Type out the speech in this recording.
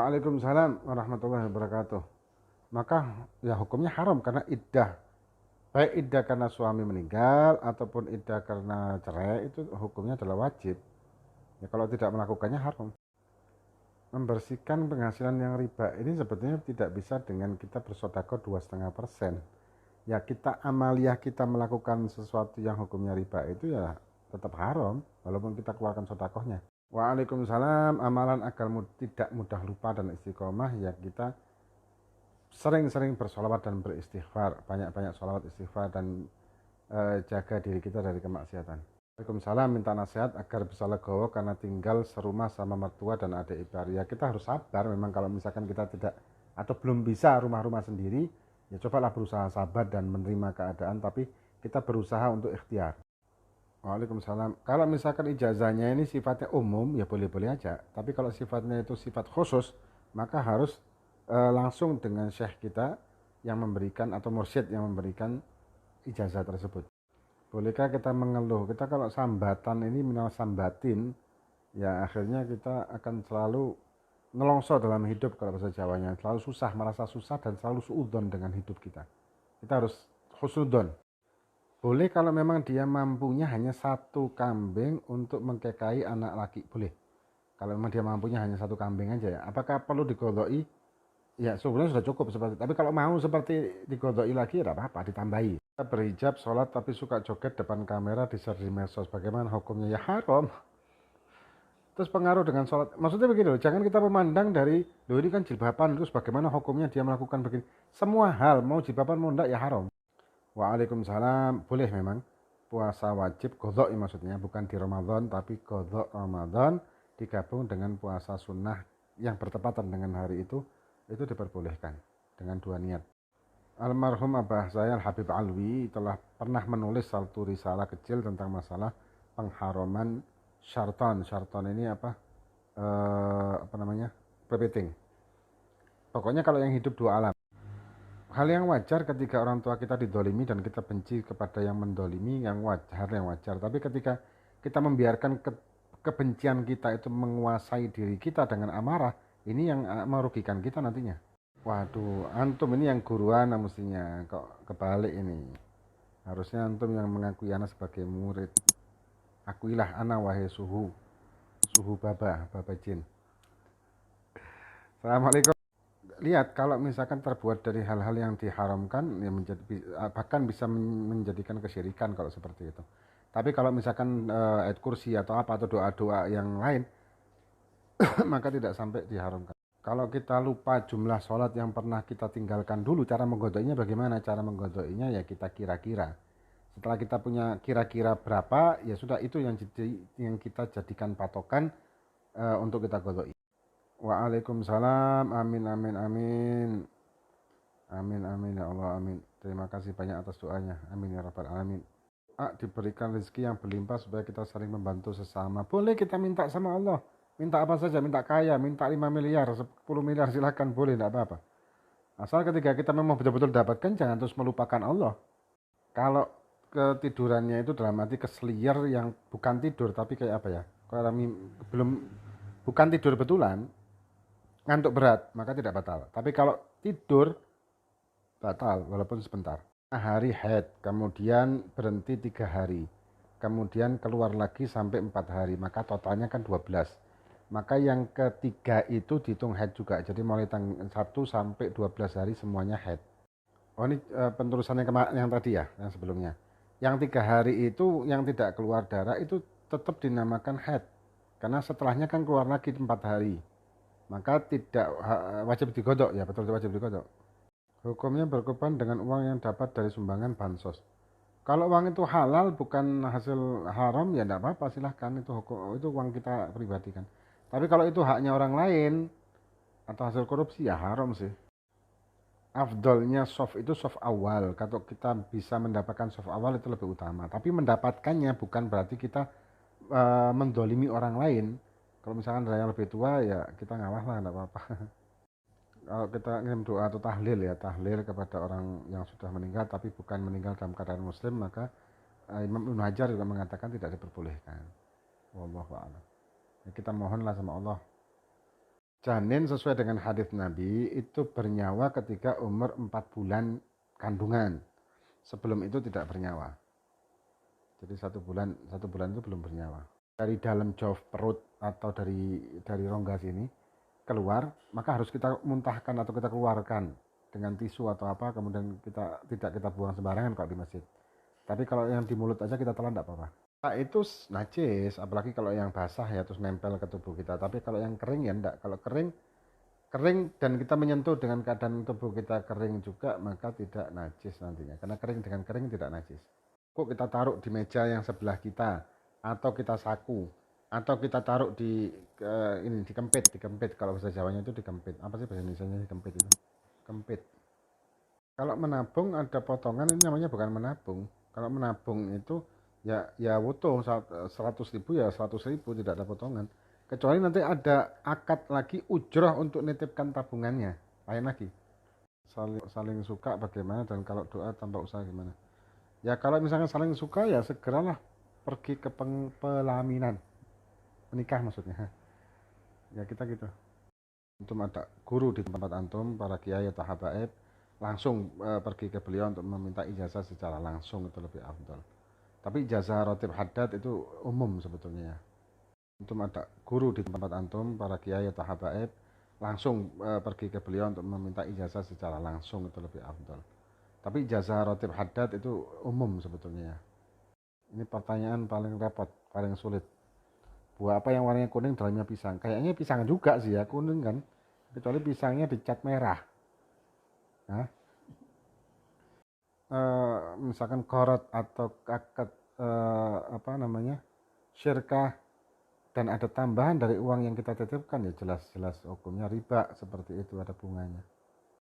Waalaikumsalam warahmatullahi wabarakatuh. Maka ya hukumnya haram karena iddah. Baik iddah karena suami meninggal ataupun iddah karena cerai itu hukumnya adalah wajib. Ya kalau tidak melakukannya haram. Membersihkan penghasilan yang riba ini sebetulnya tidak bisa dengan kita bersedekah 2,5%. Ya kita amaliyah kita melakukan sesuatu yang hukumnya riba itu ya tetap haram walaupun kita keluarkan sedekahnya. Waalaikumsalam. Amalan agar tidak mudah lupa dan istiqomah ya kita sering-sering bersolawat dan beristighfar, banyak-banyak solawat istighfar dan jaga diri kita dari kemaksiatan. Waalaikumsalam. Minta nasihat agar bisa legowo karena tinggal serumah sama mertua dan adik ipar. Ya kita harus sabar memang kalau misalkan kita tidak atau belum bisa rumah-rumah sendiri, ya cobalah berusaha sabar dan menerima keadaan, tapi kita berusaha untuk ikhtiar. Waalaikumsalam. Kalau misalkan ijazahnya ini sifatnya umum, ya boleh-boleh aja. Tapi kalau sifatnya itu sifat khusus, maka harus langsung dengan syekh kita yang memberikan atau mursyid yang memberikan ijazah tersebut. Bolehkah kita mengeluh? Kita kalau sambatan ini minal sambatin, ya akhirnya kita akan selalu nelongso dalam hidup kalau bahasa Jawanya. Selalu susah, merasa susah dan selalu suudon dengan hidup kita. Kita harus husnudon. Boleh kalau memang dia mampunya hanya satu kambing untuk mengkekai anak laki. Boleh. Kalau memang dia mampunya hanya satu kambing aja ya. Apakah perlu digodoi? Ya sebenarnya sudah cukup seperti itu. Tapi kalau mau seperti digodoi lagi ya apa-apa, ditambahi. Kita berhijab, sholat tapi suka joget depan kamera di-share di medsos. Bagaimana hukumnya? Ya haram. Terus pengaruh dengan sholat. Maksudnya begini loh, jangan kita memandang dari, loh ini kan jilbaban, terus bagaimana hukumnya dia melakukan begini. Semua hal, mau jilbaban mau enggak ya haram. Waalaikumsalam. Boleh memang. Puasa wajib, qadha maksudnya. Bukan di Ramadan, tapi qadha Ramadan digabung dengan puasa sunnah yang bertepatan dengan hari itu diperbolehkan dengan dua niat. Almarhum abah saya Al-Habib Alwi telah pernah menulis satu risalah kecil tentang masalah pengharaman syarton. Syarton ini apa namanya? Repeating. Pokoknya kalau yang hidup dua alam. Hal yang wajar ketika orang tua kita didolimi dan kita benci kepada yang mendolimi, yang wajar. Tapi ketika kita membiarkan kebencian kita itu menguasai diri kita dengan amarah, ini yang merugikan kita nantinya. Waduh, antum ini yang guruan mestinya, kok kebalik ini. Harusnya antum yang mengakui anak sebagai murid. Akuilah anak wahai suhu baba jin. Assalamualaikum. Lihat kalau misalkan terbuat dari hal-hal yang diharamkan ya bahkan bisa menjadikan kesyirikan kalau seperti itu. Tapi kalau misalkan ayat kursi atau apa atau doa-doa yang lain maka tidak sampai diharamkan. Kalau kita lupa jumlah sholat yang pernah kita tinggalkan dulu, cara menggodoinya bagaimana? Cara menggodoinya ya kita kira-kira. Setelah kita punya kira-kira berapa, ya sudah itu yang kita jadikan patokan untuk kita godoi. Waalaikumsalam. Amin amin amin. Amin amin ya Allah amin. Terima kasih banyak atas doanya. Amin ya rabbal alamin. Diberikan rezeki yang berlimpah supaya kita saling membantu sesama. Boleh kita minta sama Allah. Minta apa saja, minta kaya, minta 5 miliar, 10 miliar silahkan boleh, tidak apa-apa. Asal ketika kita memang betul-betul dapatkan, jangan terus melupakan Allah. Kalau ketidurannya itu dalam arti keseliar yang bukan tidur, tapi kayak apa ya, kalau belum bukan tidur betulan, ngantuk berat, maka tidak batal. Tapi kalau tidur, batal, walaupun sebentar. Hari haid, kemudian berhenti 3 hari, kemudian keluar lagi sampai 4 hari, maka totalnya kan 12. Maka yang ketiga itu dihitung haid juga. Jadi mulai tanggal 1 sampai 12 hari semuanya haid. Oh ini penerusannya yang tadi ya, yang sebelumnya. Yang 3 hari itu yang tidak keluar darah itu tetap dinamakan haid. Karena setelahnya kan keluar lagi 4 hari. Maka tidak wajib digodok ya, betul wajib digodok. Hukumnya berkorban dengan uang yang dapat dari sumbangan bansos. Kalau uang itu halal bukan hasil haram ya tidak apa-apa, silahkan itu uang kita pribadi kan. Tapi kalau itu haknya orang lain atau hasil korupsi ya haram sih. Afdolnya soft itu soft awal. Kalau kita bisa mendapatkan soft awal itu lebih utama. Tapi mendapatkannya bukan berarti kita mendolimi orang lain. Kalau misalkan ada yang lebih tua ya kita ngalah lah, tidak apa-apa. Kalau kita ngirim doa atau tahlil kepada orang yang sudah meninggal tapi bukan meninggal dalam keadaan muslim, maka Imam Ibnu Hajar juga mengatakan tidak diperbolehkan. Wallahu a'lam. Ya, kita mohonlah sama Allah Janin sesuai dengan hadis Nabi itu bernyawa ketika umur 4 bulan kandungan. Sebelum itu tidak bernyawa. Jadi satu bulan itu belum bernyawa. Dari dalam jauf perut atau dari rongga sini keluar, maka harus kita muntahkan atau kita keluarkan dengan tisu atau apa, kemudian tidak kita buang sembarangan kalau di masjid. Tapi kalau yang di mulut aja kita telan tidak apa-apa. Nah, itu najis, apalagi kalau yang basah ya terus nempel ke tubuh kita. Tapi kalau yang kering ya enggak. Kalau kering dan kita menyentuh dengan keadaan tubuh kita kering juga, maka tidak najis nantinya. Karena kering dengan kering tidak najis. Kok kita taruh di meja yang sebelah kita, atau kita saku, atau kita taruh di ini dikempit. Kalau bahasa Jawanya itu dikempit. Apa sih bahasa Indonesianya dikempit itu? Kempit. Kalau menabung ada potongan, ini namanya bukan menabung. Kalau menabung itu ya wutuh 100.000 ya 100.000, tidak ada potongan. Kecuali nanti ada akad lagi ujrah untuk nitipkan tabungannya. Lain lagi. Saling suka bagaimana, dan kalau doa tanpa usaha gimana? Ya kalau misalnya saling suka ya segeralah pergi ke pelaminan. Menikah maksudnya. Ya kita gitu. Antum ada guru di tempat antum, para kiai atau habaib, langsung pergi ke beliau untuk meminta ijazah secara langsung, itu lebih afdal. Tapi ijazah rotib haddad itu umum sebetulnya ya. Antum ada guru di tempat antum, para kiai atau habaib, langsung pergi ke beliau untuk meminta ijazah secara langsung, itu lebih afdal. Tapi ijazah rotib haddad itu umum sebetulnya ya. Ini pertanyaan paling repot, paling sulit. Buah apa yang warnanya kuning dalamnya pisang? Kayaknya pisang juga sih ya, kuning kan. Kecuali pisangnya dicat merah. Nah, misalkan korot atau akad apa namanya, syirkah, dan ada tambahan dari uang yang kita titipkan, ya jelas-jelas hukumnya riba, seperti itu, ada bunganya.